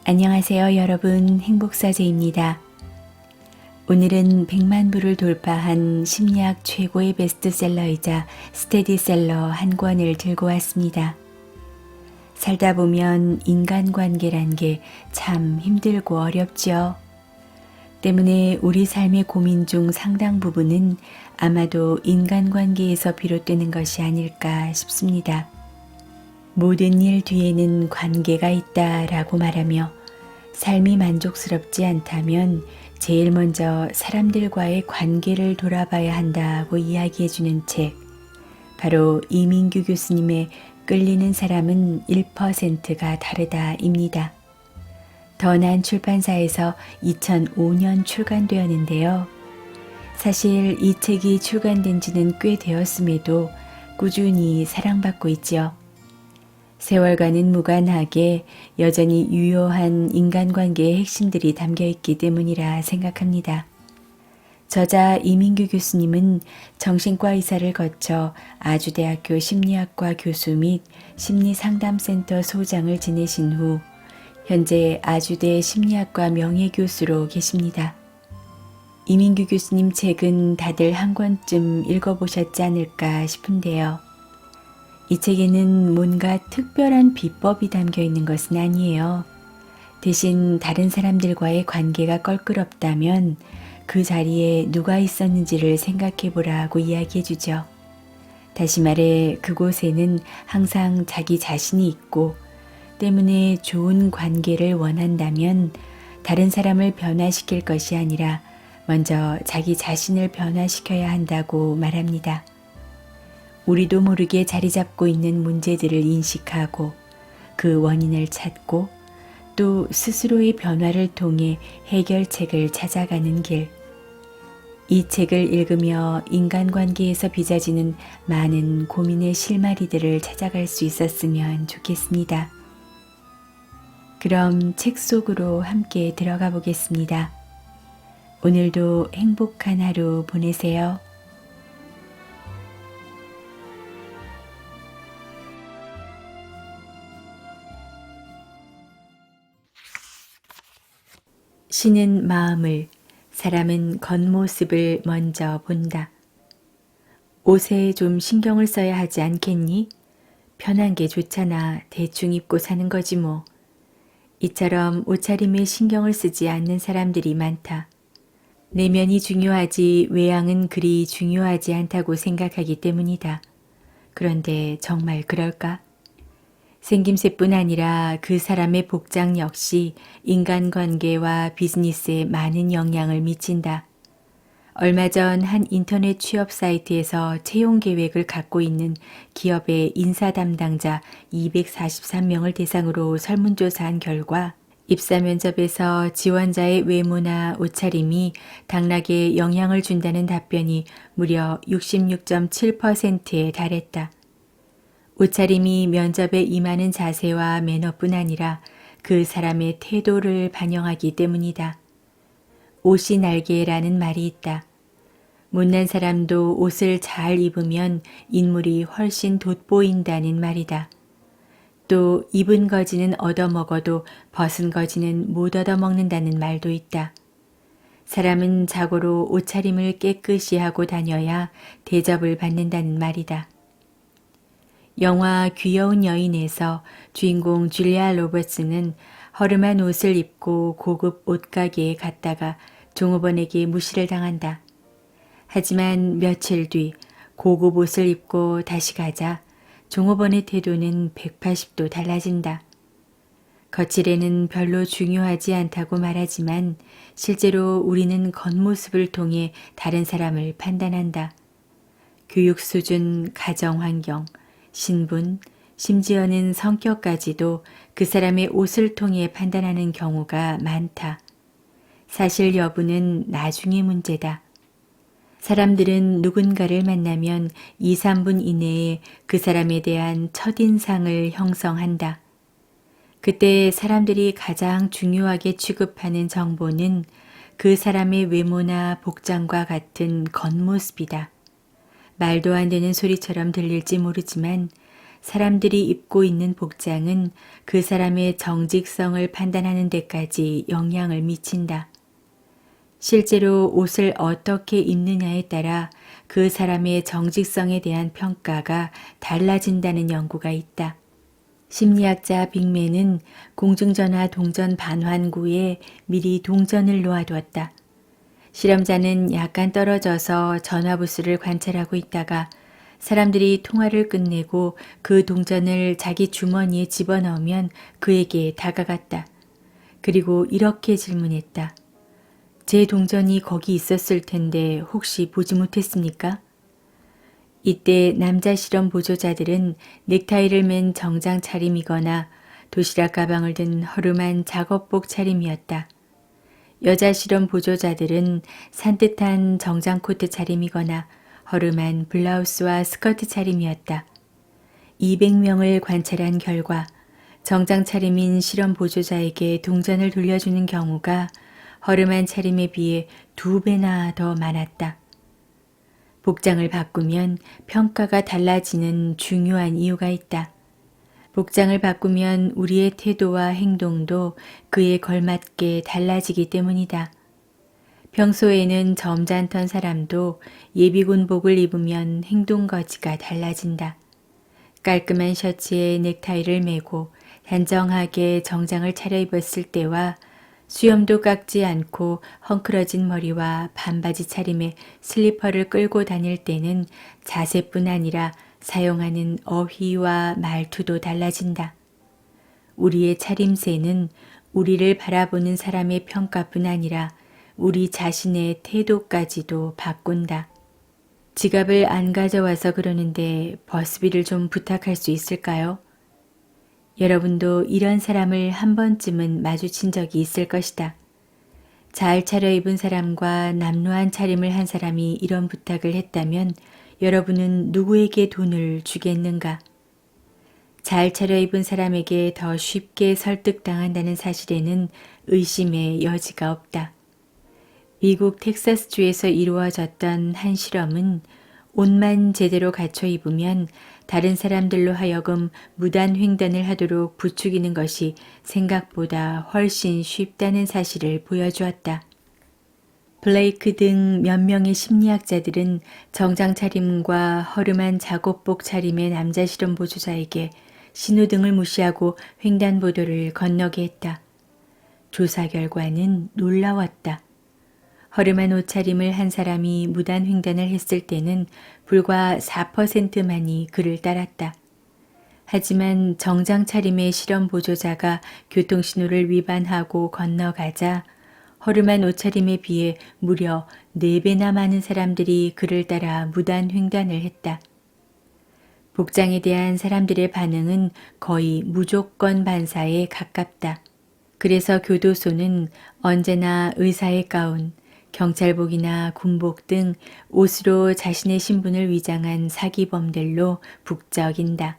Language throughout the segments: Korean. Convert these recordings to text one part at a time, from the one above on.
안녕하세요, 여러분. 행복사제입니다. 오늘은 100만 부를 돌파한 심리학 최고의 베스트셀러이자 스테디셀러 한 권을 들고 왔습니다. 살다 보면 인간관계란 게 참 힘들고 어렵죠. 때문에 우리 삶의 고민 중 상당 부분은 아마도 인간관계에서 비롯되는 것이 아닐까 싶습니다. 모든 일 뒤에는 관계가 있다라고 말하며 삶이 만족스럽지 않다면 제일 먼저 사람들과의 관계를 돌아봐야 한다고 이야기해주는 책, 바로 이민규 교수님의 끌리는 사람은 1%가 다르다입니다. 더 난 출판사에서 2005년 출간되었는데요. 사실 이 책이 출간된 지는 꽤 되었음에도 꾸준히 사랑받고 있죠. 세월과는 무관하게 여전히 유효한 인간관계의 핵심들이 담겨있기 때문이라 생각합니다. 저자 이민규 교수님은 정신과 의사를 거쳐 아주대학교 심리학과 교수 및 심리상담센터 소장을 지내신 후 현재 아주대 심리학과 명예교수로 계십니다. 이민규 교수님 책은 다들 한 권쯤 읽어보셨지 않을까 싶은데요. 이 책에는 뭔가 특별한 비법이 담겨 있는 것은 아니에요. 대신 다른 사람들과의 관계가 껄끄럽다면 그 자리에 누가 있었는지를 생각해 보라고 이야기해 주죠. 다시 말해 그곳에는 항상 자기 자신이 있고 때문에 좋은 관계를 원한다면 다른 사람을 변화시킬 것이 아니라 먼저 자기 자신을 변화시켜야 한다고 말합니다. 우리도 모르게 자리 잡고 있는 문제들을 인식하고 그 원인을 찾고 또 스스로의 변화를 통해 해결책을 찾아가는 길. 이 책을 읽으며 인간관계에서 빚어지는 많은 고민의 실마리들을 찾아갈 수 있었으면 좋겠습니다. 그럼 책 속으로 함께 들어가 보겠습니다. 오늘도 행복한 하루 보내세요. 신은 마음을, 사람은 겉모습을 먼저 본다. 옷에 좀 신경을 써야 하지 않겠니? 편한 게 좋잖아. 대충 입고 사는 거지 뭐. 이처럼 옷차림에 신경을 쓰지 않는 사람들이 많다. 내면이 중요하지 외양은 그리 중요하지 않다고 생각하기 때문이다. 그런데 정말 그럴까? 생김새뿐 아니라 그 사람의 복장 역시 인간관계와 비즈니스에 많은 영향을 미친다. 얼마 전 한 인터넷 취업 사이트에서 채용 계획을 갖고 있는 기업의 인사 담당자 243명을 대상으로 설문조사한 결과 입사 면접에서 지원자의 외모나 옷차림이 당락에 영향을 준다는 답변이 무려 66.7%에 달했다. 옷차림이 면접에 임하는 자세와 매너뿐 아니라 그 사람의 태도를 반영하기 때문이다. 옷이 날개라는 말이 있다. 못난 사람도 옷을 잘 입으면 인물이 훨씬 돋보인다는 말이다. 또 입은 거지는 얻어먹어도 벗은 거지는 못 얻어먹는다는 말도 있다. 사람은 자고로 옷차림을 깨끗이 하고 다녀야 대접을 받는다는 말이다. 영화 귀여운 여인에서 주인공 줄리아 로버츠는 허름한 옷을 입고 고급 옷가게에 갔다가 종업원에게 무시를 당한다. 하지만 며칠 뒤 고급 옷을 입고 다시 가자 종업원의 태도는 180도 달라진다. 거칠에는 별로 중요하지 않다고 말하지만 실제로 우리는 겉모습을 통해 다른 사람을 판단한다. 교육 수준, 가정 환경, 신분, 심지어는 성격까지도 그 사람의 옷을 통해 판단하는 경우가 많다. 사실 여부는 나중의 문제다. 사람들은 누군가를 만나면 2, 3분 이내에 그 사람에 대한 첫인상을 형성한다. 그때 사람들이 가장 중요하게 취급하는 정보는 그 사람의 외모나 복장과 같은 겉모습이다. 말도 안 되는 소리처럼 들릴지 모르지만 사람들이 입고 있는 복장은 그 사람의 정직성을 판단하는 데까지 영향을 미친다. 실제로 옷을 어떻게 입느냐에 따라 그 사람의 정직성에 대한 평가가 달라진다는 연구가 있다. 심리학자 빅맨은 공중전화 동전 반환구에 미리 동전을 놓아두었다. 실험자는 약간 떨어져서 전화부스를 관찰하고 있다가 사람들이 통화를 끝내고 그 동전을 자기 주머니에 집어넣으면 그에게 다가갔다. 그리고 이렇게 질문했다. 제 동전이 거기 있었을 텐데 혹시 보지 못했습니까? 이때 남자 실험 보조자들은 넥타이를 맨 정장 차림이거나 도시락 가방을 든 허름한 작업복 차림이었다. 여자 실험 보조자들은 산뜻한 정장 코트 차림이거나 허름한 블라우스와 스커트 차림이었다. 200명을 관찰한 결과 정장 차림인 실험 보조자에게 동전을 돌려주는 경우가 허름한 차림에 비해 2배나 더 많았다. 복장을 바꾸면 평가가 달라지는 중요한 이유가 있다. 복장을 바꾸면 우리의 태도와 행동도 그에 걸맞게 달라지기 때문이다. 평소에는 점잖던 사람도 예비군복을 입으면 행동거지가 달라진다. 깔끔한 셔츠에 넥타이를 매고 단정하게 정장을 차려입었을 때와 수염도 깎지 않고 헝클어진 머리와 반바지 차림에 슬리퍼를 끌고 다닐 때는 자세뿐 아니라 사용하는 어휘와 말투도 달라진다. 우리의 차림새는 우리를 바라보는 사람의 평가뿐 아니라 우리 자신의 태도까지도 바꾼다. 지갑을 안 가져와서 그러는데 버스비를 좀 부탁할 수 있을까요? 여러분도 이런 사람을 한 번쯤은 마주친 적이 있을 것이다. 잘 차려입은 사람과 남루한 차림을 한 사람이 이런 부탁을 했다면 여러분은 누구에게 돈을 주겠는가? 잘 차려입은 사람에게 더 쉽게 설득당한다는 사실에는 의심의 여지가 없다. 미국 텍사스주에서 이루어졌던 한 실험은 옷만 제대로 갖춰 입으면 다른 사람들로 하여금 무단 횡단을 하도록 부추기는 것이 생각보다 훨씬 쉽다는 사실을 보여주었다. 블레이크 등 몇 명의 심리학자들은 정장 차림과 허름한 작업복 차림의 남자 실험 보조자에게 신호등을 무시하고 횡단보도를 건너게 했다. 조사 결과는 놀라웠다. 허름한 옷차림을 한 사람이 무단 횡단을 했을 때는 불과 4%만이 그를 따랐다. 하지만 정장 차림의 실험 보조자가 교통신호를 위반하고 건너가자 허름한 옷차림에 비해 무려 4배나 많은 사람들이 그를 따라 무단 횡단을 했다. 복장에 대한 사람들의 반응은 거의 무조건 반사에 가깝다. 그래서 교도소는 언제나 의사의 가운, 경찰복이나 군복 등 옷으로 자신의 신분을 위장한 사기범들로 북적인다.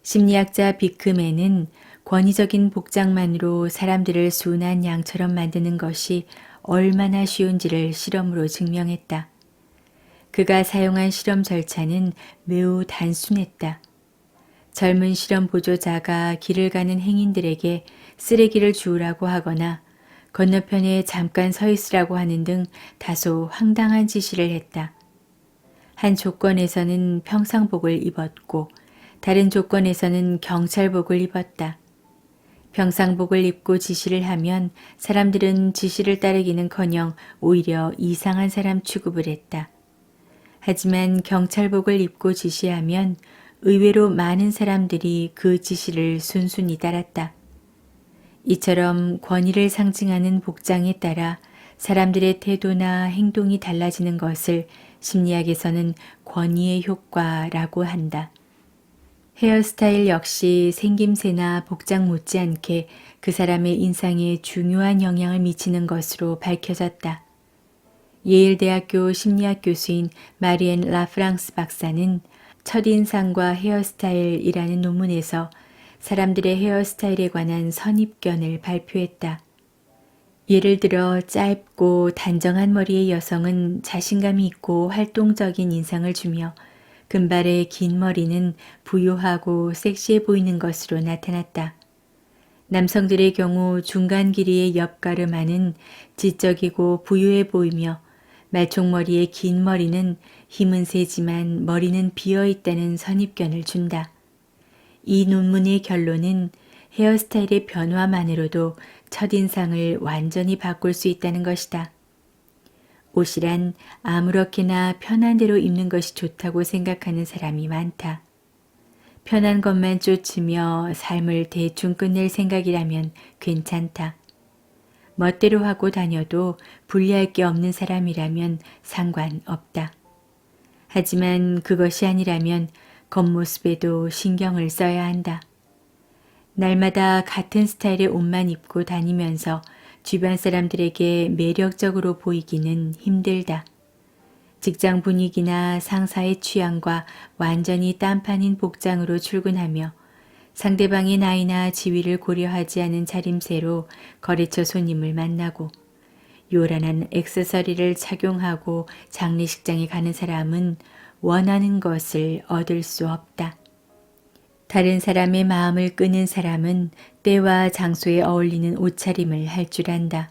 심리학자 비크맨은 권위적인 복장만으로 사람들을 순한 양처럼 만드는 것이 얼마나 쉬운지를 실험으로 증명했다. 그가 사용한 실험 절차는 매우 단순했다. 젊은 실험 보조자가 길을 가는 행인들에게 쓰레기를 주우라고 하거나 건너편에 잠깐 서 있으라고 하는 등 다소 황당한 지시를 했다. 한 조건에서는 평상복을 입었고 다른 조건에서는 경찰복을 입었다. 평상복을 입고 지시를 하면 사람들은 지시를 따르기는커녕 오히려 이상한 사람 취급을 했다. 하지만 경찰복을 입고 지시하면 의외로 많은 사람들이 그 지시를 순순히 따랐다. 이처럼 권위를 상징하는 복장에 따라 사람들의 태도나 행동이 달라지는 것을 심리학에서는 권위의 효과라고 한다. 헤어스타일 역시 생김새나 복장 못지않게 그 사람의 인상에 중요한 영향을 미치는 것으로 밝혀졌다. 예일대학교 심리학 교수인 마리엔 라프랑스 박사는 첫인상과 헤어스타일이라는 논문에서 사람들의 헤어스타일에 관한 선입견을 발표했다. 예를 들어 짧고 단정한 머리의 여성은 자신감이 있고 활동적인 인상을 주며 금발의 긴 머리는 부유하고 섹시해 보이는 것으로 나타났다. 남성들의 경우 중간 길이의 옆가르마는 지적이고 부유해 보이며 말총머리의 긴 머리는 힘은 세지만 머리는 비어 있다는 선입견을 준다. 이 논문의 결론은 헤어스타일의 변화만으로도 첫인상을 완전히 바꿀 수 있다는 것이다. 옷이란 아무렇게나 편한 대로 입는 것이 좋다고 생각하는 사람이 많다. 편한 것만 쫓으며 삶을 대충 끝낼 생각이라면 괜찮다. 멋대로 하고 다녀도 불리할 게 없는 사람이라면 상관없다. 하지만 그것이 아니라면 겉모습에도 신경을 써야 한다. 날마다 같은 스타일의 옷만 입고 다니면서 주변 사람들에게 매력적으로 보이기는 힘들다. 직장 분위기나 상사의 취향과 완전히 딴판인 복장으로 출근하며 상대방의 나이나 지위를 고려하지 않은 차림새로 거래처 손님을 만나고 요란한 액세서리를 착용하고 장례식장에 가는 사람은 원하는 것을 얻을 수 없다. 다른 사람의 마음을 끄는 사람은 때와 장소에 어울리는 옷차림을 할 줄 안다.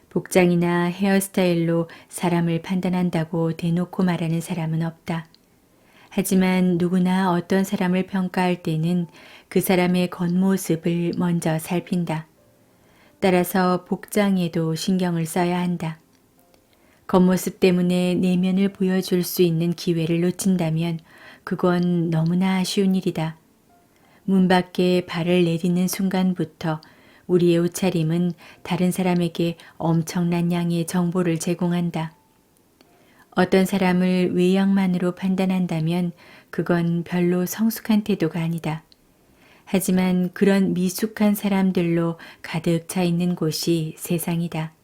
복장이나 헤어스타일로 사람을 판단한다고 대놓고 말하는 사람은 없다. 하지만 누구나 어떤 사람을 평가할 때는 그 사람의 겉모습을 먼저 살핀다. 따라서 복장에도 신경을 써야 한다. 겉모습 때문에 내면을 보여줄 수 있는 기회를 놓친다면 그건 너무나 아쉬운 일이다. 문 밖에 발을 내딛는 순간부터 우리의 옷차림은 다른 사람에게 엄청난 양의 정보를 제공한다. 어떤 사람을 외양만으로 판단한다면 그건 별로 성숙한 태도가 아니다. 하지만 그런 미숙한 사람들로 가득 차 있는 곳이 세상이다.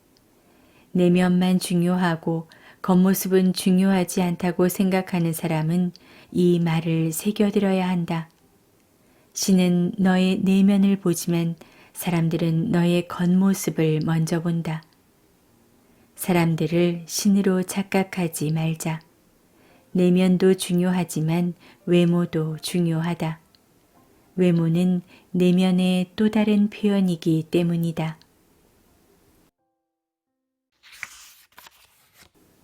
내면만 중요하고 겉모습은 중요하지 않다고 생각하는 사람은 이 말을 새겨들어야 한다. 신은 너의 내면을 보지만 사람들은 너의 겉모습을 먼저 본다. 사람들을 신으로 착각하지 말자. 내면도 중요하지만 외모도 중요하다. 외모는 내면의 또 다른 표현이기 때문이다.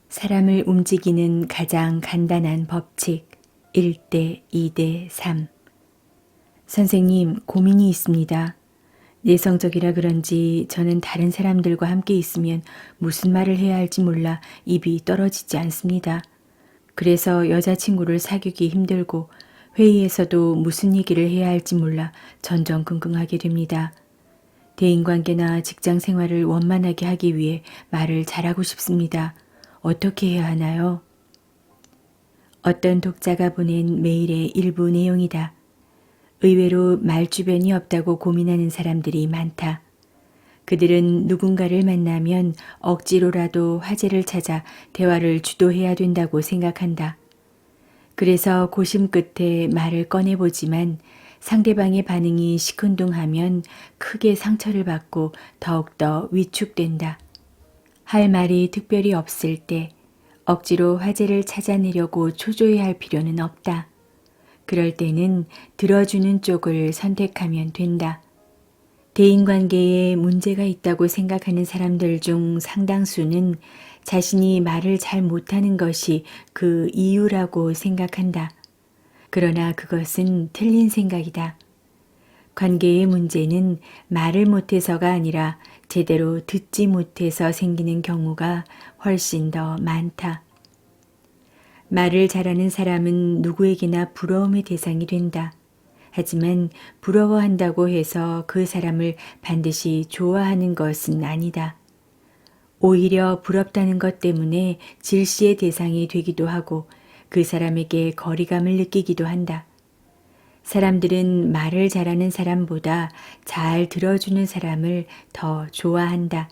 사람을 움직이는 가장 간단한 법칙 1대 2대 3. 선생님, 고민이 있습니다. 내성적이라 그런지 저는 다른 사람들과 함께 있으면 무슨 말을 해야 할지 몰라 입이 떨어지지 않습니다. 그래서 여자친구를 사귀기 힘들고 회의에서도 무슨 얘기를 해야 할지 몰라 전전긍긍하게 됩니다. 대인관계나 직장 생활을 원만하게 하기 위해 말을 잘하고 싶습니다. 어떻게 해야 하나요? 어떤 독자가 보낸 메일의 일부 내용이다. 의외로 말 주변이 없다고 고민하는 사람들이 많다. 그들은 누군가를 만나면 억지로라도 화제를 찾아 대화를 주도해야 된다고 생각한다. 그래서 고심 끝에 말을 꺼내보지만 상대방의 반응이 시큰둥하면 크게 상처를 받고 더욱더 위축된다. 할 말이 특별히 없을 때 억지로 화제를 찾아내려고 초조해할 필요는 없다. 그럴 때는 들어주는 쪽을 선택하면 된다. 대인관계에 문제가 있다고 생각하는 사람들 중 상당수는 자신이 말을 잘 못하는 것이 그 이유라고 생각한다. 그러나 그것은 틀린 생각이다. 관계의 문제는 말을 못해서가 아니라 제대로 듣지 못해서 생기는 경우가 훨씬 더 많다. 말을 잘하는 사람은 누구에게나 부러움의 대상이 된다. 하지만 부러워한다고 해서 그 사람을 반드시 좋아하는 것은 아니다. 오히려 부럽다는 것 때문에 질시의 대상이 되기도 하고 그 사람에게 거리감을 느끼기도 한다. 사람들은 말을 잘하는 사람보다 잘 들어주는 사람을 더 좋아한다.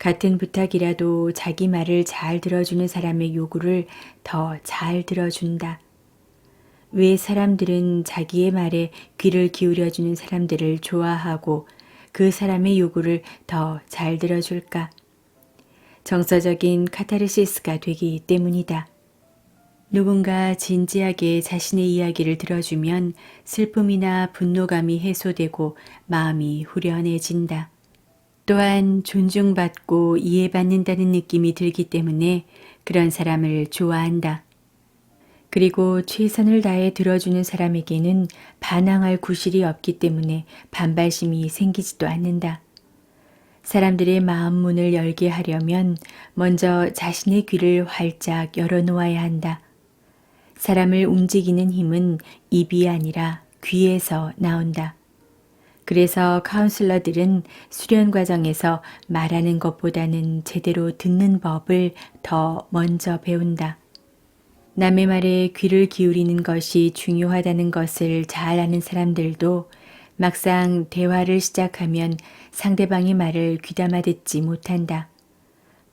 같은 부탁이라도 자기 말을 잘 들어주는 사람의 요구를 더 잘 들어준다. 왜 사람들은 자기의 말에 귀를 기울여주는 사람들을 좋아하고 그 사람의 요구를 더 잘 들어줄까? 정서적인 카타르시스가 되기 때문이다. 누군가 진지하게 자신의 이야기를 들어주면 슬픔이나 분노감이 해소되고 마음이 후련해진다. 또한 존중받고 이해받는다는 느낌이 들기 때문에 그런 사람을 좋아한다. 그리고 최선을 다해 들어주는 사람에게는 반항할 구실이 없기 때문에 반발심이 생기지도 않는다. 사람들의 마음 문을 열게 하려면 먼저 자신의 귀를 활짝 열어놓아야 한다. 사람을 움직이는 힘은 입이 아니라 귀에서 나온다. 그래서 카운슬러들은 수련 과정에서 말하는 것보다는 제대로 듣는 법을 더 먼저 배운다. 남의 말에 귀를 기울이는 것이 중요하다는 것을 잘 아는 사람들도 막상 대화를 시작하면 상대방의 말을 귀담아 듣지 못한다.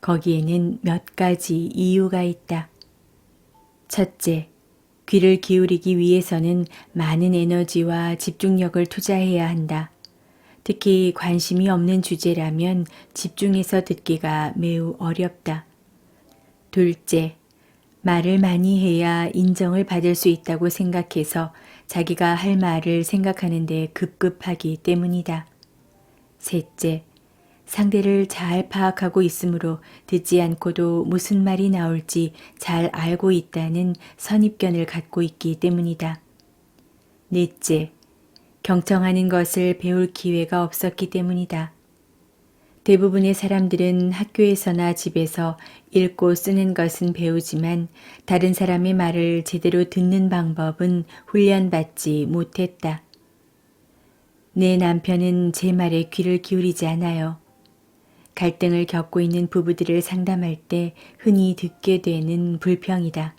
거기에는 몇 가지 이유가 있다. 첫째, 귀를 기울이기 위해서는 많은 에너지와 집중력을 투자해야 한다. 특히 관심이 없는 주제라면 집중해서 듣기가 매우 어렵다. 둘째, 말을 많이 해야 인정을 받을 수 있다고 생각해서 자기가 할 말을 생각하는데 급급하기 때문이다. 셋째, 상대를 잘 파악하고 있으므로 듣지 않고도 무슨 말이 나올지 잘 알고 있다는 선입견을 갖고 있기 때문이다. 넷째, 경청하는 것을 배울 기회가 없었기 때문이다. 대부분의 사람들은 학교에서나 집에서 읽고 쓰는 것은 배우지만 다른 사람의 말을 제대로 듣는 방법은 훈련받지 못했다. 내 남편은 제 말에 귀를 기울이지 않아요. 갈등을 겪고 있는 부부들을 상담할 때 흔히 듣게 되는 불평이다.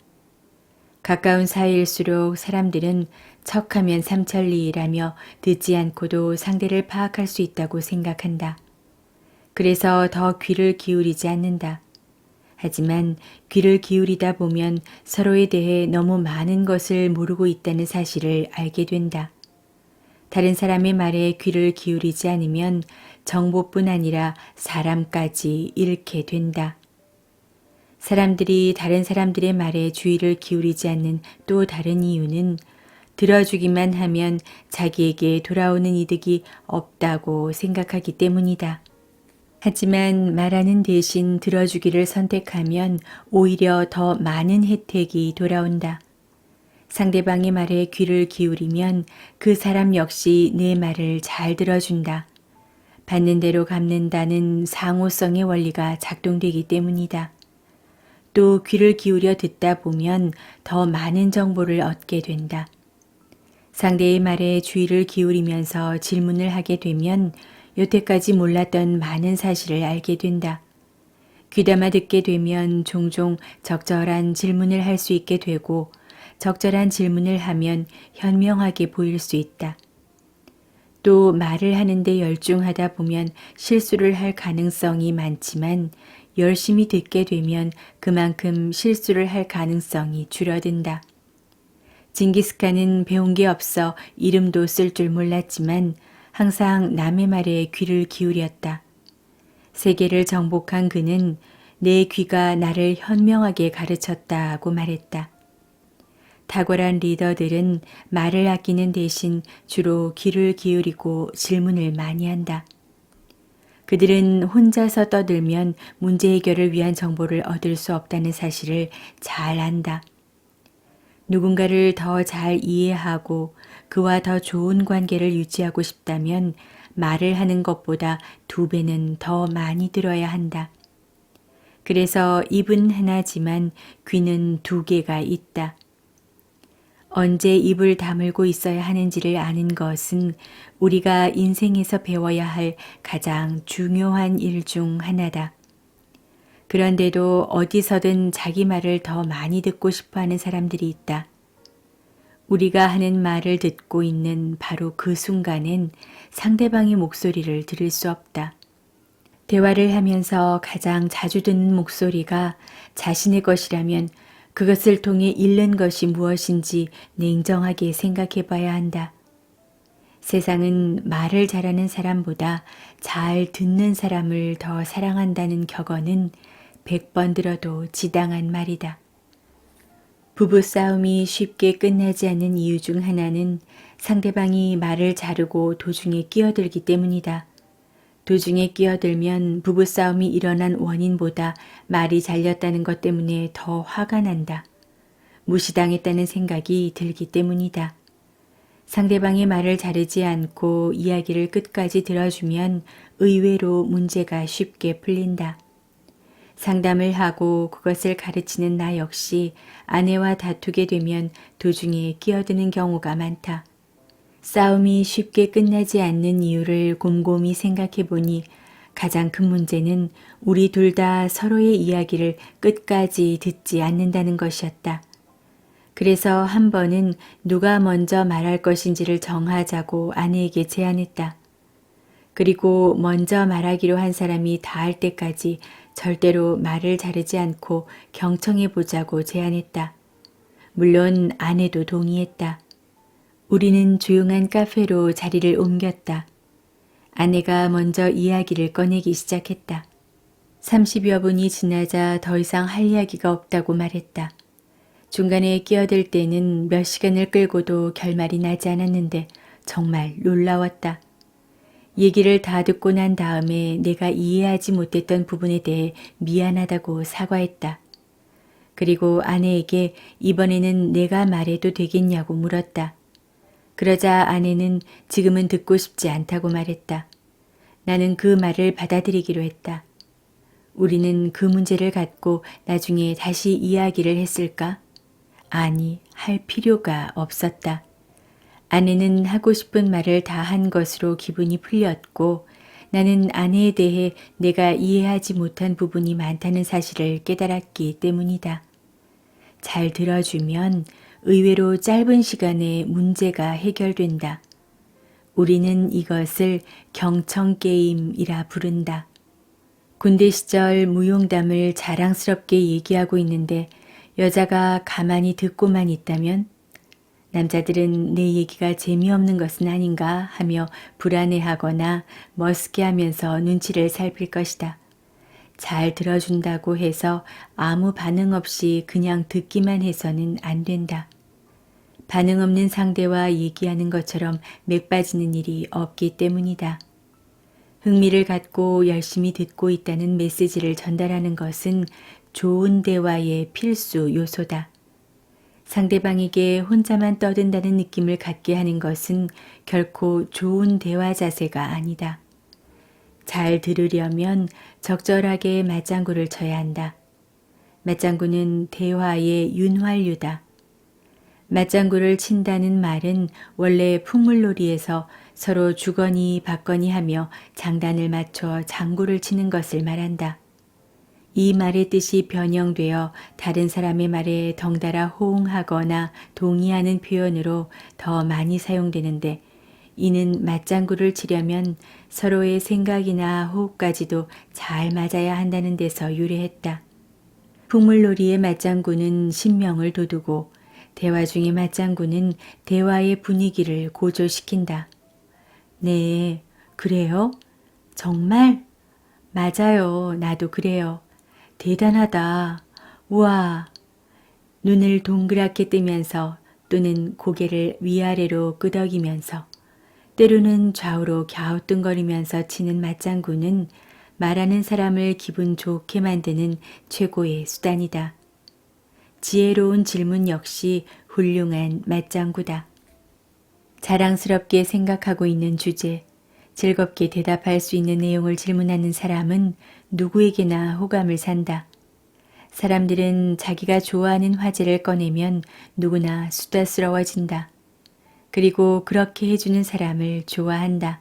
가까운 사이일수록 사람들은 척하면 삼천리라며 듣지 않고도 상대를 파악할 수 있다고 생각한다. 그래서 더 귀를 기울이지 않는다. 하지만 귀를 기울이다 보면 서로에 대해 너무 많은 것을 모르고 있다는 사실을 알게 된다. 다른 사람의 말에 귀를 기울이지 않으면 정보뿐 아니라 사람까지 잃게 된다. 사람들이 다른 사람들의 말에 주의를 기울이지 않는 또 다른 이유는 들어주기만 하면 자기에게 돌아오는 이득이 없다고 생각하기 때문이다. 하지만 말하는 대신 들어주기를 선택하면 오히려 더 많은 혜택이 돌아온다. 상대방의 말에 귀를 기울이면 그 사람 역시 내 말을 잘 들어준다. 받는 대로 갚는다는 상호성의 원리가 작동되기 때문이다. 또 귀를 기울여 듣다 보면 더 많은 정보를 얻게 된다. 상대의 말에 주의를 기울이면서 질문을 하게 되면 여태까지 몰랐던 많은 사실을 알게 된다. 귀담아 듣게 되면 종종 적절한 질문을 할 수 있게 되고 적절한 질문을 하면 현명하게 보일 수 있다. 또 말을 하는데 열중하다 보면 실수를 할 가능성이 많지만 열심히 듣게 되면 그만큼 실수를 할 가능성이 줄어든다. 징기스칸은 배운 게 없어 이름도 쓸 줄 몰랐지만 항상 남의 말에 귀를 기울였다. 세계를 정복한 그는 내 귀가 나를 현명하게 가르쳤다고 말했다. 탁월한 리더들은 말을 아끼는 대신 주로 귀를 기울이고 질문을 많이 한다. 그들은 혼자서 떠들면 문제 해결을 위한 정보를 얻을 수 없다는 사실을 잘 안다. 누군가를 더 잘 이해하고 그와 더 좋은 관계를 유지하고 싶다면 말을 하는 것보다 2배는 더 많이 들어야 한다. 그래서 입은 하나지만 귀는 2개가 있다. 언제 입을 다물고 있어야 하는지를 아는 것은 우리가 인생에서 배워야 할 가장 중요한 일 중 하나다. 그런데도 어디서든 자기 말을 더 많이 듣고 싶어 하는 사람들이 있다. 우리가 하는 말을 듣고 있는 바로 그 순간엔 상대방의 목소리를 들을 수 없다. 대화를 하면서 가장 자주 듣는 목소리가 자신의 것이라면 그것을 통해 잃는 것이 무엇인지 냉정하게 생각해 봐야 한다. 세상은 말을 잘하는 사람보다 잘 듣는 사람을 더 사랑한다는 격언은 100번 들어도 지당한 말이다. 부부싸움이 쉽게 끝나지 않는 이유 중 하나는 상대방이 말을 자르고 도중에 끼어들기 때문이다. 도중에 끼어들면 부부싸움이 일어난 원인보다 말이 잘렸다는 것 때문에 더 화가 난다. 무시당했다는 생각이 들기 때문이다. 상대방의 말을 자르지 않고 이야기를 끝까지 들어주면 의외로 문제가 쉽게 풀린다. 상담을 하고 그것을 가르치는 나 역시 아내와 다투게 되면 도중에 끼어드는 경우가 많다. 싸움이 쉽게 끝나지 않는 이유를 곰곰이 생각해 보니 가장 큰 문제는 우리 둘 다 서로의 이야기를 끝까지 듣지 않는다는 것이었다. 그래서 한 번은 누가 먼저 말할 것인지를 정하자고 아내에게 제안했다. 그리고 먼저 말하기로 한 사람이 다 할 때까지 절대로 말을 자르지 않고 경청해 보자고 제안했다. 물론 아내도 동의했다. 우리는 조용한 카페로 자리를 옮겼다. 아내가 먼저 이야기를 꺼내기 시작했다. 30여 분이 지나자 더 이상 할 이야기가 없다고 말했다. 중간에 끼어들 때는 몇 시간을 끌고도 결말이 나지 않았는데 정말 놀라웠다. 얘기를 다 듣고 난 다음에 내가 이해하지 못했던 부분에 대해 미안하다고 사과했다. 그리고 아내에게 이번에는 내가 말해도 되겠냐고 물었다. 그러자 아내는 지금은 듣고 싶지 않다고 말했다. 나는 그 말을 받아들이기로 했다. 우리는 그 문제를 갖고 나중에 다시 이야기를 했을까? 아니, 할 필요가 없었다. 아내는 하고 싶은 말을 다 한 것으로 기분이 풀렸고 나는 아내에 대해 내가 이해하지 못한 부분이 많다는 사실을 깨달았기 때문이다. 잘 들어주면 의외로 짧은 시간에 문제가 해결된다. 우리는 이것을 경청게임이라 부른다. 군대 시절 무용담을 자랑스럽게 얘기하고 있는데 여자가 가만히 듣고만 있다면 남자들은 내 얘기가 재미없는 것은 아닌가 하며 불안해하거나 머쓱해하면서 눈치를 살필 것이다. 잘 들어준다고 해서 아무 반응 없이 그냥 듣기만 해서는 안 된다. 반응 없는 상대와 얘기하는 것처럼 맥 빠지는 일이 없기 때문이다. 흥미를 갖고 열심히 듣고 있다는 메시지를 전달하는 것은 좋은 대화의 필수 요소다. 상대방에게 혼자만 떠든다는 느낌을 갖게 하는 것은 결코 좋은 대화 자세가 아니다. 잘 들으려면 적절하게 맞장구를 쳐야 한다. 맞장구는 대화의 윤활유다. 맞장구를 친다는 말은 원래 풍물놀이에서 서로 주거니 받거니 하며 장단을 맞춰 장구를 치는 것을 말한다. 이 말의 뜻이 변형되어 다른 사람의 말에 덩달아 호응하거나 동의하는 표현으로 더 많이 사용되는데 이는 맞장구를 치려면 서로의 생각이나 호흡까지도 잘 맞아야 한다는 데서 유래했다. 풍물놀이의 맞장구는 신명을 돋우고 대화 중의 맞장구는 대화의 분위기를 고조시킨다. 네, 그래요? 정말? 맞아요. 나도 그래요. 대단하다. 우와. 눈을 동그랗게 뜨면서 또는 고개를 위아래로 끄덕이면서 때로는 좌우로 갸우뚱거리면서 치는 맞장구는 말하는 사람을 기분 좋게 만드는 최고의 수단이다. 지혜로운 질문 역시 훌륭한 맞장구다. 자랑스럽게 생각하고 있는 주제, 즐겁게 대답할 수 있는 내용을 질문하는 사람은 누구에게나 호감을 산다. 사람들은 자기가 좋아하는 화제를 꺼내면 누구나 수다스러워진다. 그리고 그렇게 해주는 사람을 좋아한다.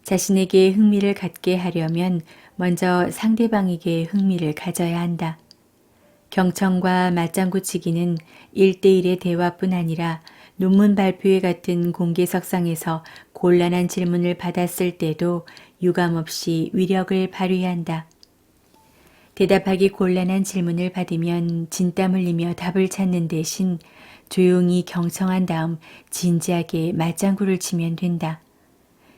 자신에게 흥미를 갖게 하려면 먼저 상대방에게 흥미를 가져야 한다. 경청과 맞장구치기는 1대1의 대화뿐 아니라 논문 발표회 같은 공개 석상에서 곤란한 질문을 받았을 때도 유감없이 위력을 발휘한다. 대답하기 곤란한 질문을 받으면 진땀 흘리며 답을 찾는 대신 조용히 경청한 다음 진지하게 맞장구를 치면 된다.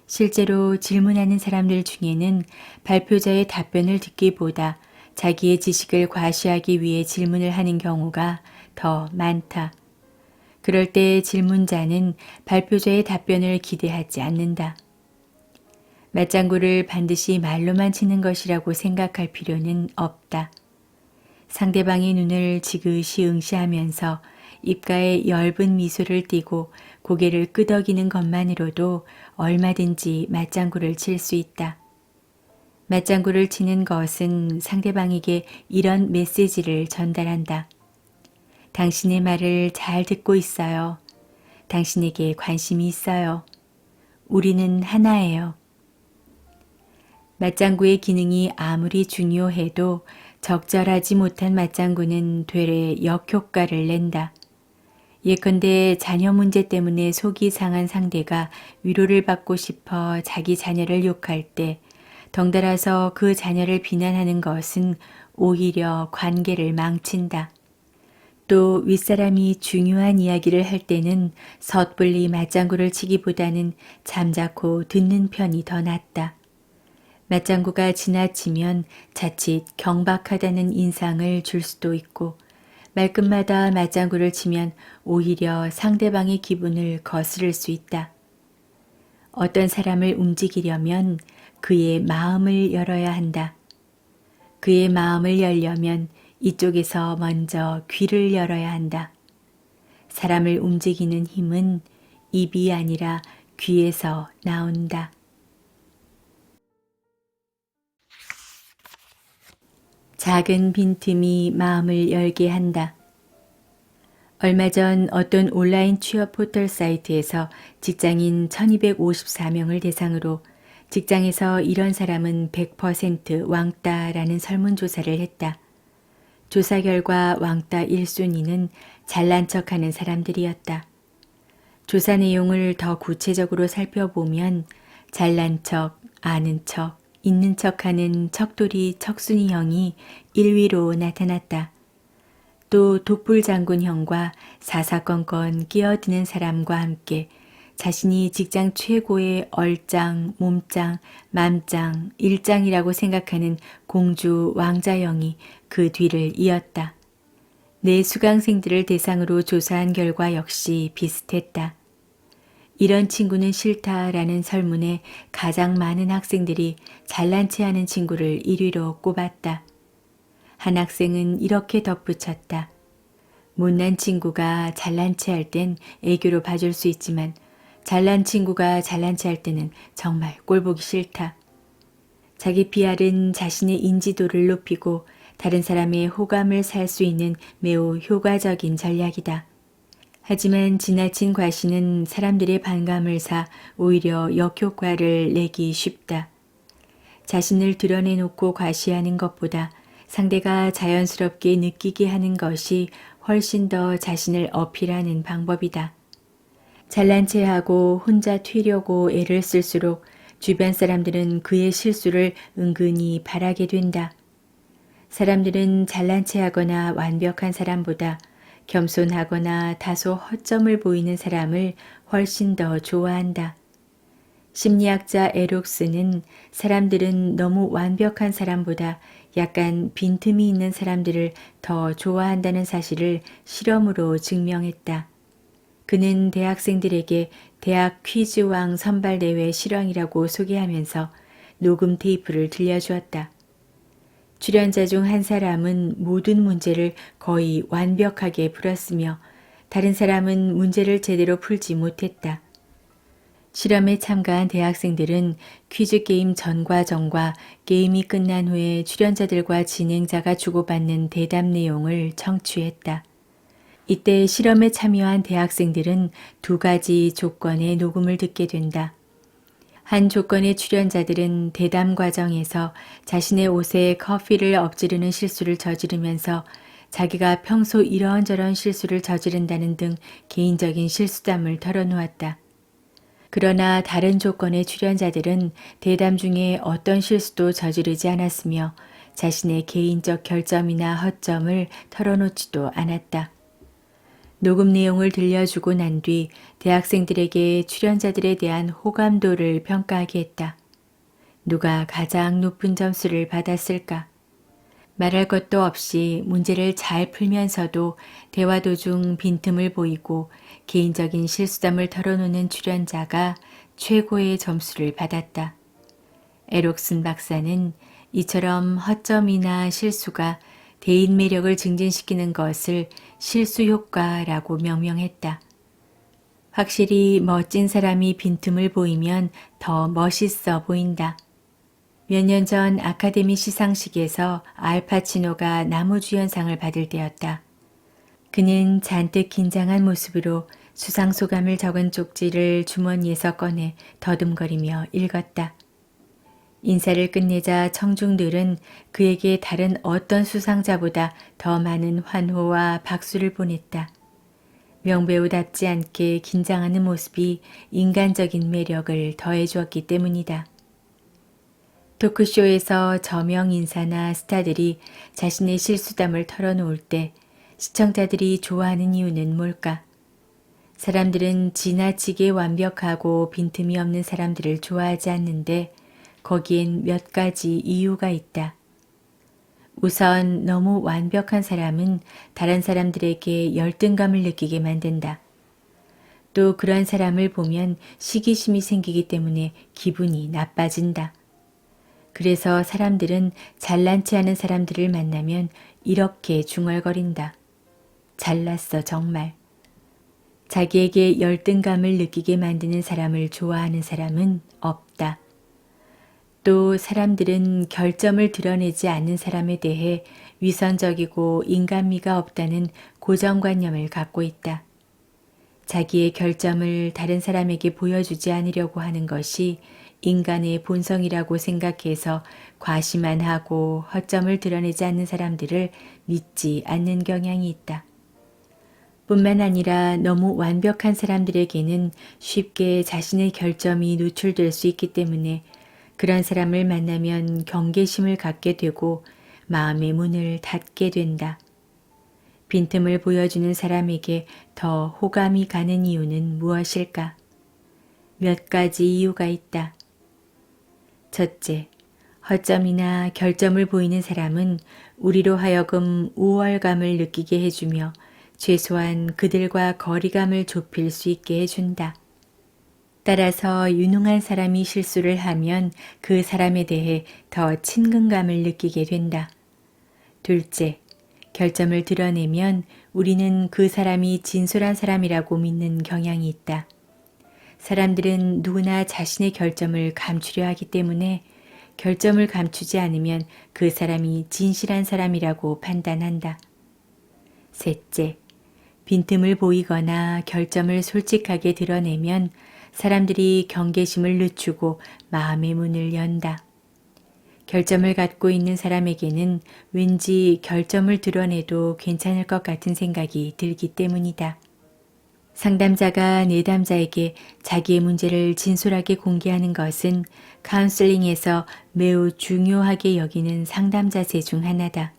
실제로 질문하는 사람들 중에는 발표자의 답변을 듣기보다 자기의 지식을 과시하기 위해 질문을 하는 경우가 더 많다. 그럴 때 질문자는 발표자의 답변을 기대하지 않는다. 맞장구를 반드시 말로만 치는 것이라고 생각할 필요는 없다. 상대방의 눈을 지그시 응시하면서 입가에 엷은 미소를 띠고 고개를 끄덕이는 것만으로도 얼마든지 맞장구를 칠 수 있다. 맞장구를 치는 것은 상대방에게 이런 메시지를 전달한다. 당신의 말을 잘 듣고 있어요. 당신에게 관심이 있어요. 우리는 하나예요. 맞장구의 기능이 아무리 중요해도 적절하지 못한 맞장구는 되레 역효과를 낸다. 예컨대 자녀 문제 때문에 속이 상한 상대가 위로를 받고 싶어 자기 자녀를 욕할 때 덩달아서 그 자녀를 비난하는 것은 오히려 관계를 망친다. 또 윗사람이 중요한 이야기를 할 때는 섣불리 맞장구를 치기보다는 잠자코 듣는 편이 더 낫다. 맞장구가 지나치면 자칫 경박하다는 인상을 줄 수도 있고 말끝마다 맞장구를 치면 오히려 상대방의 기분을 거스를 수 있다. 어떤 사람을 움직이려면 그의 마음을 열어야 한다. 그의 마음을 열려면 이쪽에서 먼저 귀를 열어야 한다. 사람을 움직이는 힘은 입이 아니라 귀에서 나온다. 작은 빈틈이 마음을 열게 한다. 얼마 전 어떤 온라인 취업 포털 사이트에서 직장인 1254명을 대상으로 직장에서 이런 사람은 100% 왕따라는 설문조사를 했다. 조사 결과 왕따 1순위는 잘난 척하는 사람들이었다. 조사 내용을 더 구체적으로 살펴보면 잘난 척, 아는 척, 있는 척하는 척돌이 척순이형이 1위로 나타났다. 또 독불장군형과 사사건건 끼어드는 사람과 함께 자신이 직장 최고의 얼짱, 몸짱, 맘짱, 일짱이라고 생각하는 공주 왕자형이 그 뒤를 이었다. 내 수강생들을 대상으로 조사한 결과 역시 비슷했다. 이런 친구는 싫다라는 설문에 가장 많은 학생들이 잘난 체 하는 친구를 1위로 꼽았다. 한 학생은 이렇게 덧붙였다. 못난 친구가 잘난 체 할 땐 애교로 봐줄 수 있지만 잘난 친구가 잘난 체 할 때는 정말 꼴보기 싫다. 자기 PR은 자신의 인지도를 높이고 다른 사람의 호감을 살 수 있는 매우 효과적인 전략이다. 하지만 지나친 과시는 사람들의 반감을 사 오히려 역효과를 내기 쉽다. 자신을 드러내놓고 과시하는 것보다 상대가 자연스럽게 느끼게 하는 것이 훨씬 더 자신을 어필하는 방법이다. 잘난 체하고 혼자 튀려고 애를 쓸수록 주변 사람들은 그의 실수를 은근히 바라게 된다. 사람들은 잘난 체하거나 완벽한 사람보다 겸손하거나 다소 허점을 보이는 사람을 훨씬 더 좋아한다. 심리학자 에록스는 사람들은 너무 완벽한 사람보다 약간 빈틈이 있는 사람들을 더 좋아한다는 사실을 실험으로 증명했다. 그는 대학생들에게 대학 퀴즈왕 선발대회 실황이라고 소개하면서 녹음 테이프를 들려주었다. 출연자 중 한 사람은 모든 문제를 거의 완벽하게 풀었으며 다른 사람은 문제를 제대로 풀지 못했다. 실험에 참가한 대학생들은 퀴즈 게임 전과정과 게임이 끝난 후에 출연자들과 진행자가 주고받는 대답 내용을 청취했다. 이때 실험에 참여한 대학생들은 두 가지 조건의 녹음을 듣게 된다. 한 조건의 출연자들은 대담 과정에서 자신의 옷에 커피를 엎지르는 실수를 저지르면서 자기가 평소 이런저런 실수를 저지른다는 등 개인적인 실수담을 털어놓았다. 그러나 다른 조건의 출연자들은 대담 중에 어떤 실수도 저지르지 않았으며 자신의 개인적 결점이나 허점을 털어놓지도 않았다. 녹음 내용을 들려주고 난 뒤 대학생들에게 출연자들에 대한 호감도를 평가하게 했다. 누가 가장 높은 점수를 받았을까? 말할 것도 없이 문제를 잘 풀면서도 대화 도중 빈틈을 보이고 개인적인 실수담을 털어놓는 출연자가 최고의 점수를 받았다. 에록슨 박사는 이처럼 허점이나 실수가 대인 매력을 증진시키는 것을 실수 효과라고 명명했다. 확실히 멋진 사람이 빈틈을 보이면 더 멋있어 보인다. 몇 년 전 아카데미 시상식에서 알파치노가 나무주연상을 받을 때였다. 그는 잔뜩 긴장한 모습으로 수상소감을 적은 쪽지를 주머니에서 꺼내 더듬거리며 읽었다. 인사를 끝내자 청중들은 그에게 다른 어떤 수상자보다 더 많은 환호와 박수를 보냈다. 명배우답지 않게 긴장하는 모습이 인간적인 매력을 더해주었기 때문이다. 토크쇼에서 저명 인사나 스타들이 자신의 실수담을 털어놓을 때 시청자들이 좋아하는 이유는 뭘까? 사람들은 지나치게 완벽하고 빈틈이 없는 사람들을 좋아하지 않는데 거기엔 몇 가지 이유가 있다. 우선 너무 완벽한 사람은 다른 사람들에게 열등감을 느끼게 만든다. 또 그런 사람을 보면 시기심이 생기기 때문에 기분이 나빠진다. 그래서 사람들은 잘난치 않은 사람들을 만나면 이렇게 중얼거린다. 잘났어 정말. 자기에게 열등감을 느끼게 만드는 사람을 좋아하는 사람은 없다. 또 사람들은 결점을 드러내지 않는 사람에 대해 위선적이고 인간미가 없다는 고정관념을 갖고 있다. 자기의 결점을 다른 사람에게 보여주지 않으려고 하는 것이 인간의 본성이라고 생각해서 과시만 하고 허점을 드러내지 않는 사람들을 믿지 않는 경향이 있다. 뿐만 아니라 너무 완벽한 사람들에게는 쉽게 자신의 결점이 노출될 수 있기 때문에 그런 사람을 만나면 경계심을 갖게 되고 마음의 문을 닫게 된다. 빈틈을 보여주는 사람에게 더 호감이 가는 이유는 무엇일까? 몇 가지 이유가 있다. 첫째, 허점이나 결점을 보이는 사람은 우리로 하여금 우월감을 느끼게 해주며 최소한 그들과 거리감을 좁힐 수 있게 해준다. 따라서 유능한 사람이 실수를 하면 그 사람에 대해 더 친근감을 느끼게 된다. 둘째, 결점을 드러내면 우리는 그 사람이 진솔한 사람이라고 믿는 경향이 있다. 사람들은 누구나 자신의 결점을 감추려 하기 때문에 결점을 감추지 않으면 그 사람이 진실한 사람이라고 판단한다. 셋째, 빈틈을 보이거나 결점을 솔직하게 드러내면 사람들이 경계심을 늦추고 마음의 문을 연다. 결점을 갖고 있는 사람에게는 왠지 결점을 드러내도 괜찮을 것 같은 생각이 들기 때문이다. 상담자가 내담자에게 자기의 문제를 진솔하게 공개하는 것은 카운슬링에서 매우 중요하게 여기는 상담 자세 중 하나다.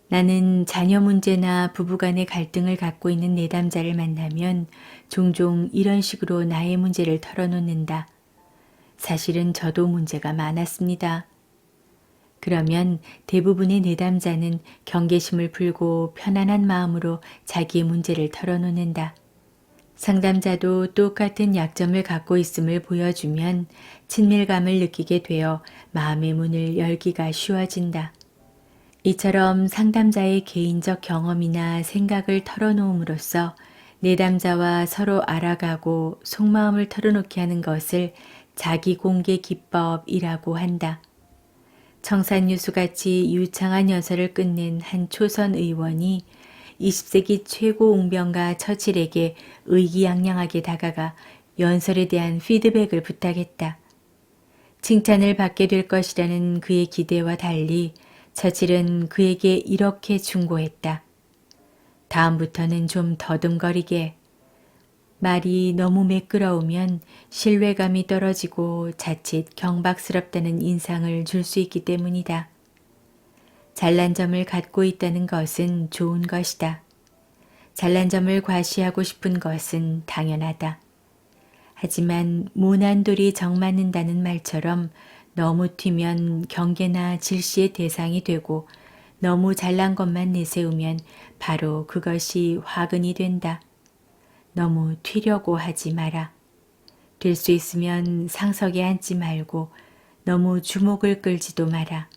나는 자녀 문제나 부부간의 갈등을 갖고 있는 내담자를 만나면 종종 이런 식으로 나의 문제를 털어놓는다. 사실은 저도 문제가 많았습니다. 그러면 대부분의 내담자는 경계심을 풀고 편안한 마음으로 자기의 문제를 털어놓는다. 상담자도 똑같은 약점을 갖고 있음을 보여주면 친밀감을 느끼게 되어 마음의 문을 열기가 쉬워진다. 이처럼 상담자의 개인적 경험이나 생각을 털어놓음으로써 내담자와 서로 알아가고 속마음을 털어놓게 하는 것을 자기공개 기법이라고 한다. 청산유수같이 유창한 연설을 끝낸 한 초선 의원이 20세기 최고 웅변가 처칠에게 의기양양하게 다가가 연설에 대한 피드백을 부탁했다. 칭찬을 받게 될 것이라는 그의 기대와 달리 처칠은 그에게 이렇게 충고했다. 다음부터는 좀 더듬거리게. 말이 너무 매끄러우면 신뢰감이 떨어지고 자칫 경박스럽다는 인상을 줄 수 있기 때문이다. 잘난 점을 갖고 있다는 것은 좋은 것이다. 잘난 점을 과시하고 싶은 것은 당연하다. 하지만 모난 돌이 정 맞는다는 말처럼 너무 튀면 경계나 질시의 대상이 되고 너무 잘난 것만 내세우면 바로 그것이 화근이 된다. 너무 튀려고 하지 마라. 될 수 있으면 상석에 앉지 말고 너무 주목을 끌지도 마라.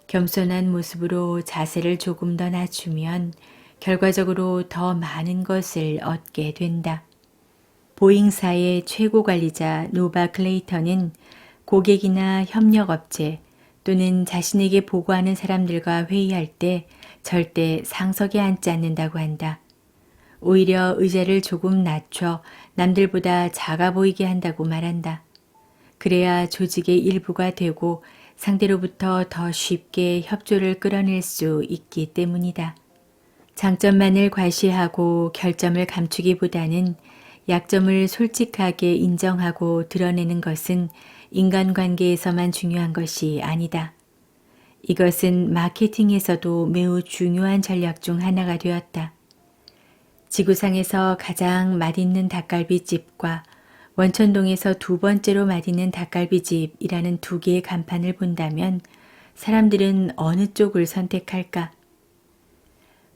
겸손한 모습으로 자세를 조금 더 낮추면 결과적으로 더 많은 것을 얻게 된다. 보잉사의 최고 관리자 노바 클레이턴은 고객이나 협력업체 또는 자신에게 보고하는 사람들과 회의할 때 절대 상석에 앉지 않는다고 한다. 오히려 의자를 조금 낮춰 남들보다 작아 보이게 한다고 말한다. 그래야 조직의 일부가 되고 상대로부터 더 쉽게 협조를 끌어낼 수 있기 때문이다. 장점만을 과시하고 결점을 감추기보다는 약점을 솔직하게 인정하고 드러내는 것은 인간관계에서만 중요한 것이 아니다. 이것은 마케팅에서도 매우 중요한 전략 중 하나가 되었다. 지구상에서 가장 맛있는 닭갈비집과 원천동에서 두 번째로 맛있는 닭갈비집이라는 두 개의 간판을 본다면 사람들은 어느 쪽을 선택할까?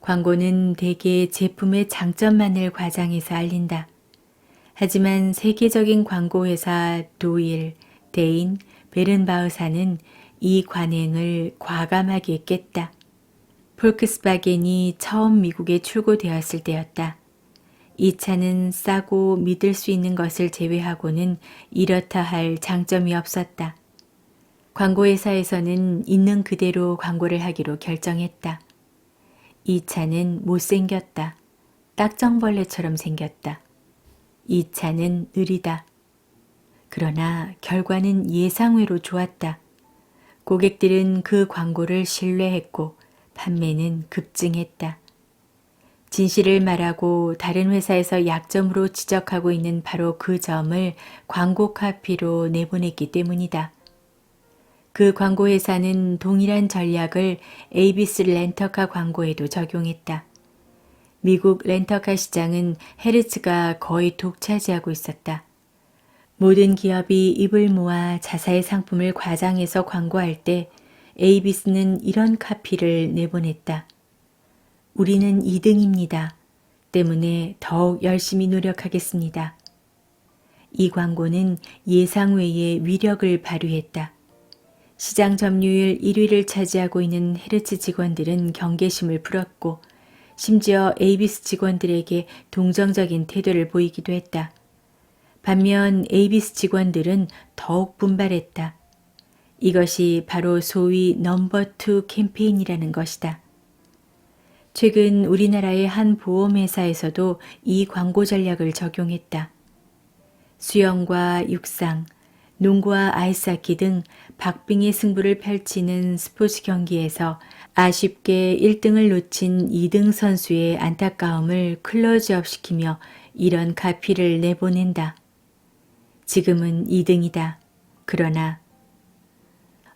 광고는 대개 제품의 장점만을 과장해서 알린다. 하지만 세계적인 광고회사 도일, 데인, 베른바흐사는 이 관행을 과감하게 깼다. 폴크스바겐이 처음 미국에 출고되었을 때였다. 이 차는 싸고 믿을 수 있는 것을 제외하고는 이렇다 할 장점이 없었다. 광고회사에서는 있는 그대로 광고를 하기로 결정했다. 이 차는 못생겼다. 딱정벌레처럼 생겼다. 이 차는 느리다. 그러나 결과는 예상외로 좋았다. 고객들은 그 광고를 신뢰했고 판매는 급증했다. 진실을 말하고 다른 회사에서 약점으로 지적하고 있는 바로 그 점을 광고 카피로 내보냈기 때문이다. 그 광고 회사는 동일한 전략을 에이비스 렌터카 광고에도 적용했다. 미국 렌터카 시장은 헤르츠가 거의 독차지하고 있었다. 모든 기업이 입을 모아 자사의 상품을 과장해서 광고할 때 에이비스는 이런 카피를 내보냈다. 우리는 2등입니다. 때문에 더욱 열심히 노력하겠습니다. 이 광고는 예상 외의 위력을 발휘했다. 시장 점유율 1위를 차지하고 있는 헤르츠 직원들은 경계심을 풀었고 심지어 에이비스 직원들에게 동정적인 태도를 보이기도 했다. 반면 에이비스 직원들은 더욱 분발했다. 이것이 바로 소위 넘버2 캠페인이라는 것이다. 최근 우리나라의 한 보험회사에서도 이 광고 전략을 적용했다. 수영과 육상, 농구와 아이스하키 등 박빙의 승부를 펼치는 스포츠 경기에서 아쉽게 1등을 놓친 2등 선수의 안타까움을 클로즈업 시키며 이런 카피를 내보낸다. 지금은 2등이다. 그러나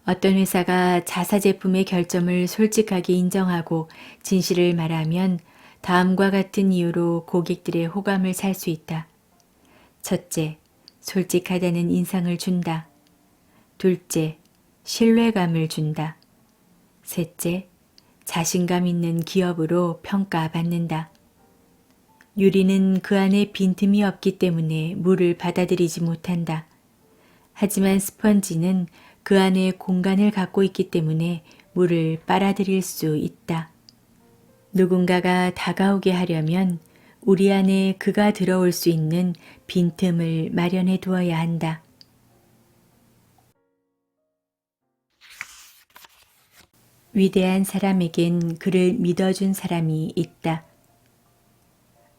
어떤 회사가 자사 제품의 결점을 솔직하게 인정하고 진실을 말하면 다음과 같은 이유로 고객들의 호감을 살 수 있다. 첫째, 솔직하다는 인상을 준다. 둘째, 신뢰감을 준다. 셋째, 자신감 있는 기업으로 평가받는다. 유리는 그 안에 빈틈이 없기 때문에 물을 받아들이지 못한다. 하지만 스펀지는 그 안에 공간을 갖고 있기 때문에 물을 빨아들일 수 있다. 누군가가 다가오게 하려면 우리 안에 그가 들어올 수 있는 빈틈을 마련해 두어야 한다. 위대한 사람에겐 그를 믿어준 사람이 있다.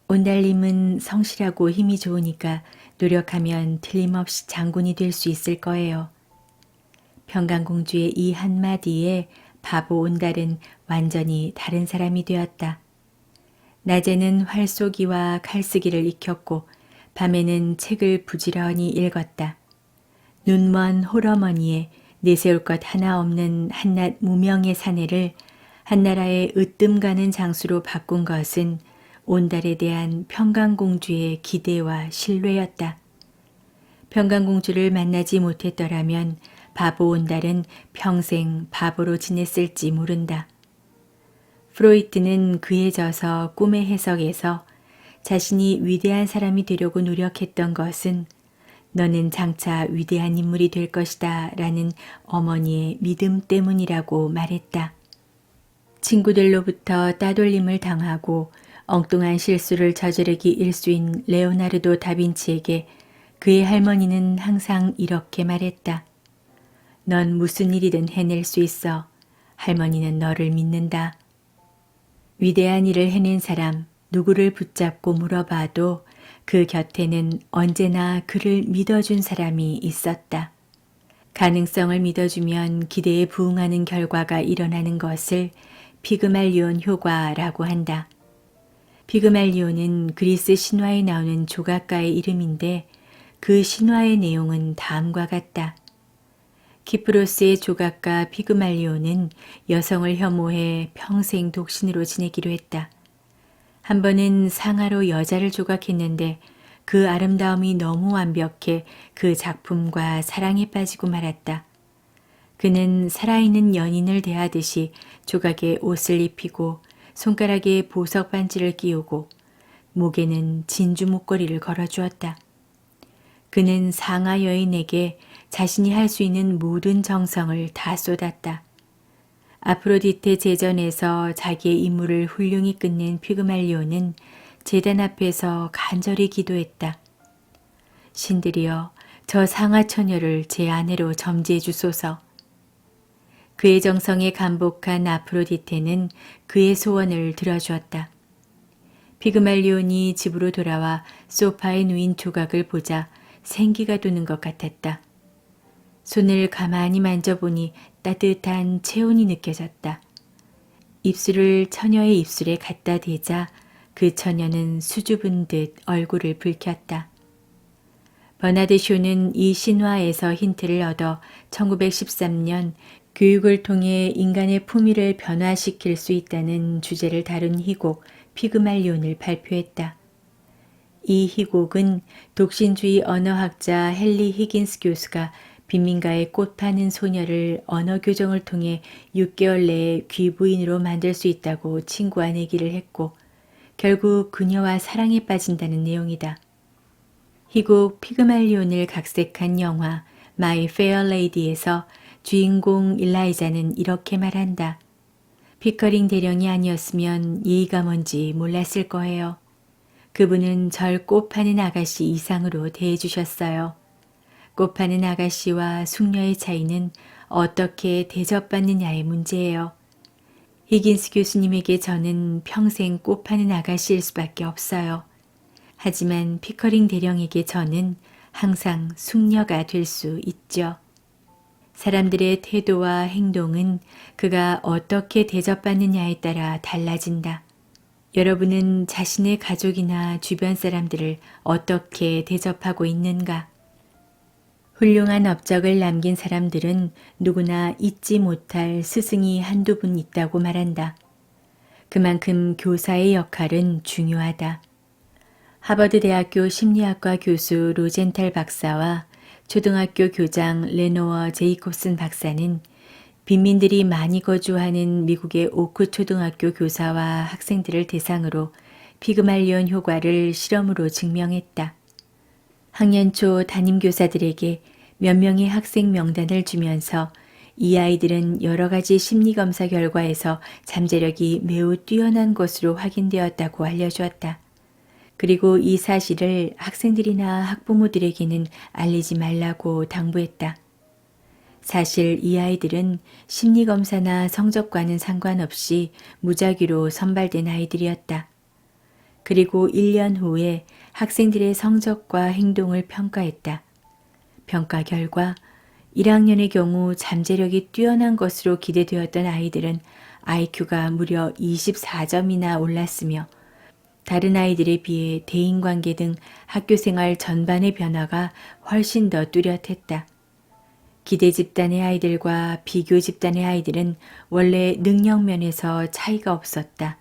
온달님은 성실하고 힘이 좋으니까 노력하면 틀림없이 장군이 될 수 있을 거예요. 평강공주의 이 한마디에 바보 온달은 완전히 다른 사람이 되었다. 낮에는 활쏘기와 칼쓰기를 익혔고 밤에는 책을 부지런히 읽었다. 눈먼 홀어머니에 내세울 것 하나 없는 한낱 무명의 사내를 한나라의 으뜸 가는 장수로 바꾼 것은 온달에 대한 평강공주의 기대와 신뢰였다. 평강공주를 만나지 못했더라면 바보 온달은 평생 바보로 지냈을지 모른다. 프로이트는 그에 져서 꿈의 해석에서 자신이 위대한 사람이 되려고 노력했던 것은 너는 장차 위대한 인물이 될 것이다 라는 어머니의 믿음 때문이라고 말했다. 친구들로부터 따돌림을 당하고 엉뚱한 실수를 저지르기 일수인 레오나르도 다빈치에게 그의 할머니는 항상 이렇게 말했다. 넌 무슨 일이든 해낼 수 있어. 할머니는 너를 믿는다. 위대한 일을 해낸 사람 누구를 붙잡고 물어봐도 그 곁에는 언제나 그를 믿어준 사람이 있었다. 가능성을 믿어주면 기대에 부응하는 결과가 일어나는 것을 피그말리온 효과라고 한다. 피그말리온은 그리스 신화에 나오는 조각가의 이름인데 그 신화의 내용은 다음과 같다. 키프로스의 조각가 피그말리온은 여성을 혐오해 평생 독신으로 지내기로 했다. 한 번은 상아로 여자를 조각했는데 그 아름다움이 너무 완벽해 그 작품과 사랑에 빠지고 말았다. 그는 살아있는 연인을 대하듯이 조각에 옷을 입히고 손가락에 보석 반지를 끼우고 목에는 진주 목걸이를 걸어주었다. 그는 상아 여인에게 자신이 할 수 있는 모든 정성을 다 쏟았다. 아프로디테 제전에서 자기의 임무를 훌륭히 끝낸 피그말리온은 제단 앞에서 간절히 기도했다. 신들이여, 저 상아 처녀를 제 아내로 점지해 주소서. 그의 정성에 감복한 아프로디테는 그의 소원을 들어주었다. 피그말리온이 집으로 돌아와 소파에 누인 조각을 보자 생기가 도는 것 같았다. 손을 가만히 만져보니 따뜻한 체온이 느껴졌다. 입술을 처녀의 입술에 갖다 대자 그 처녀는 수줍은 듯 얼굴을 붉혔다. 버나드 쇼는 이 신화에서 힌트를 얻어 1913년 교육을 통해 인간의 품위를 변화시킬 수 있다는 주제를 다룬 희곡 피그말리온을 발표했다. 이 희곡은 독신주의 언어학자 헨리 히긴스 교수가 빈민가에 꽃 파는 소녀를 언어 교정을 통해 6개월 내에 귀부인으로 만들 수 있다고 친구와 내기를 했고 결국 그녀와 사랑에 빠진다는 내용이다. 희곡 피그말리온을 각색한 영화 마이 페어 레이디에서 주인공 일라이자는 이렇게 말한다. 피커링 대령이 아니었으면 예의가 뭔지 몰랐을 거예요. 그분은 절 꽃 파는 아가씨 이상으로 대해주셨어요. 꽃 파는 아가씨와 숙녀의 차이는 어떻게 대접받느냐의 문제예요. 히긴스 교수님에게 저는 평생 꽃 파는 아가씨일 수밖에 없어요. 하지만 피커링 대령에게 저는 항상 숙녀가 될 수 있죠. 사람들의 태도와 행동은 그가 어떻게 대접받느냐에 따라 달라진다. 여러분은 자신의 가족이나 주변 사람들을 어떻게 대접하고 있는가? 훌륭한 업적을 남긴 사람들은 누구나 잊지 못할 스승이 한두 분 있다고 말한다. 그만큼 교사의 역할은 중요하다. 하버드 대학교 심리학과 교수 로젠탈 박사와 초등학교 교장 레노어 제이콥슨 박사는 빈민들이 많이 거주하는 미국의 오크 초등학교 교사와 학생들을 대상으로 피그말리온 효과를 실험으로 증명했다. 학년 초 담임교사들에게 몇 명의 학생 명단을 주면서 이 아이들은 여러 가지 심리검사 결과에서 잠재력이 매우 뛰어난 것으로 확인되었다고 알려주었다. 그리고 이 사실을 학생들이나 학부모들에게는 알리지 말라고 당부했다. 사실 이 아이들은 심리검사나 성적과는 상관없이 무작위로 선발된 아이들이었다. 그리고 1년 후에 학생들의 성적과 행동을 평가했다. 평가 결과 1학년의 경우 잠재력이 뛰어난 것으로 기대되었던 아이들은 IQ가 무려 24점이나 올랐으며 다른 아이들에 비해 대인관계 등 학교생활 전반의 변화가 훨씬 더 뚜렷했다. 기대 집단의 아이들과 비교 집단의 아이들은 원래 능력면에서 차이가 없었다.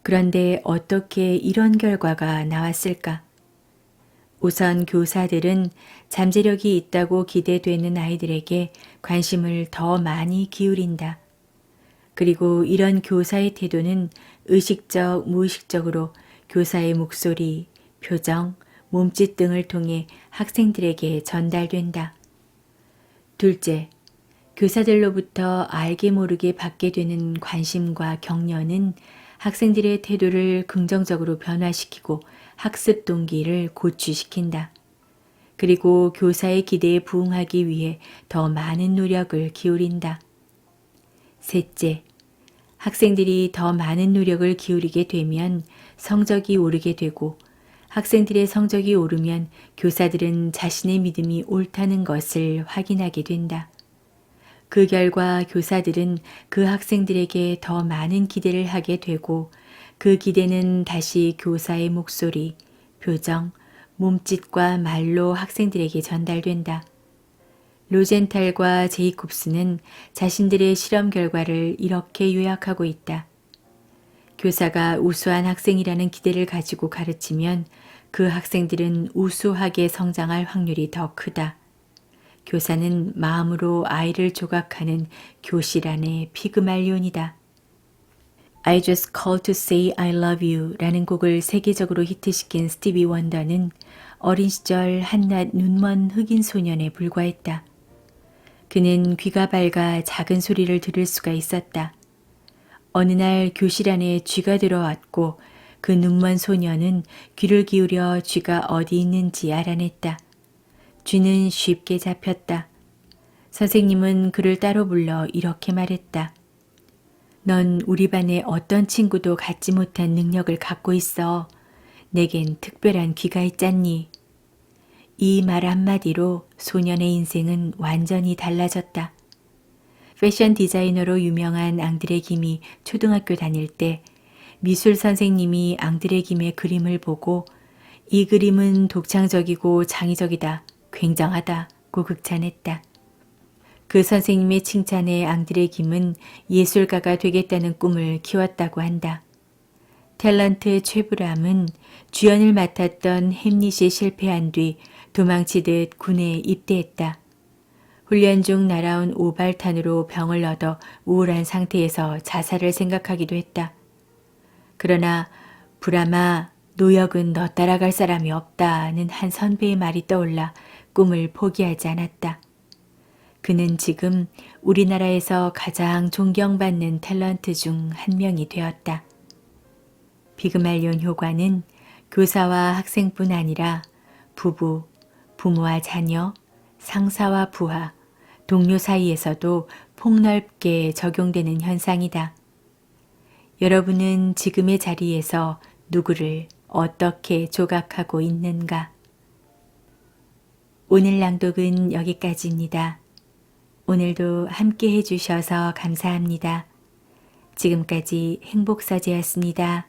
그런데 어떻게 이런 결과가 나왔을까? 우선 교사들은 잠재력이 있다고 기대되는 아이들에게 관심을 더 많이 기울인다. 그리고 이런 교사의 태도는 의식적, 무의식적으로 교사의 목소리, 표정, 몸짓 등을 통해 학생들에게 전달된다. 둘째, 교사들로부터 알게 모르게 받게 되는 관심과 격려는 학생들의 태도를 긍정적으로 변화시키고 학습 동기를 고취시킨다. 그리고 교사의 기대에 부응하기 위해 더 많은 노력을 기울인다. 셋째, 학생들이 더 많은 노력을 기울이게 되면 성적이 오르게 되고 학생들의 성적이 오르면 교사들은 자신의 믿음이 옳다는 것을 확인하게 된다. 그 결과 교사들은 그 학생들에게 더 많은 기대를 하게 되고 그 기대는 다시 교사의 목소리, 표정, 몸짓과 말로 학생들에게 전달된다. 로젠탈과 제이콥스는 자신들의 실험 결과를 이렇게 요약하고 있다. 교사가 우수한 학생이라는 기대를 가지고 가르치면 그 학생들은 우수하게 성장할 확률이 더 크다. 교사는 마음으로 아이를 조각하는 교실 안의 피그말리온이다. I just called to say I love you 라는 곡을 세계적으로 히트시킨 스티비 원더는 어린 시절 한낱 눈먼 흑인 소년에 불과했다. 그는 귀가 밝아 작은 소리를 들을 수가 있었다. 어느 날 교실 안에 쥐가 들어왔고 그 눈먼 소년은 귀를 기울여 쥐가 어디 있는지 알아냈다. 쥐는 쉽게 잡혔다. 선생님은 그를 따로 불러 이렇게 말했다. 넌 우리 반에 어떤 친구도 갖지 못한 능력을 갖고 있어. 내겐 특별한 귀가 있잖니. 이 말 한마디로 소년의 인생은 완전히 달라졌다. 패션 디자이너로 유명한 앙드레 김이 초등학교 다닐 때 미술 선생님이 앙드레 김의 그림을 보고 이 그림은 독창적이고 창의적이다. 굉장하다고 극찬했다. 그 선생님의 칭찬에 앙드레 김은 예술가가 되겠다는 꿈을 키웠다고 한다. 탤런트 최불암은 주연을 맡았던 햄릿이 실패한 뒤 도망치듯 군에 입대했다. 훈련 중 날아온 오발탄으로 병을 얻어 우울한 상태에서 자살을 생각하기도 했다. 그러나 불암아, 노역은 너 따라갈 사람이 없다는 한 선배의 말이 떠올라 꿈을 포기하지 않았다. 그는 지금 우리나라에서 가장 존경받는 탤런트 중 한 명이 되었다. 피그말리온 효과는 교사와 학생뿐 아니라 부부, 부모와 자녀, 상사와 부하, 동료 사이에서도 폭넓게 적용되는 현상이다. 여러분은 지금의 자리에서 누구를 어떻게 조각하고 있는가? 오늘 낭독은 여기까지입니다. 오늘도 함께 해주셔서 감사합니다. 지금까지 행복서재였습니다.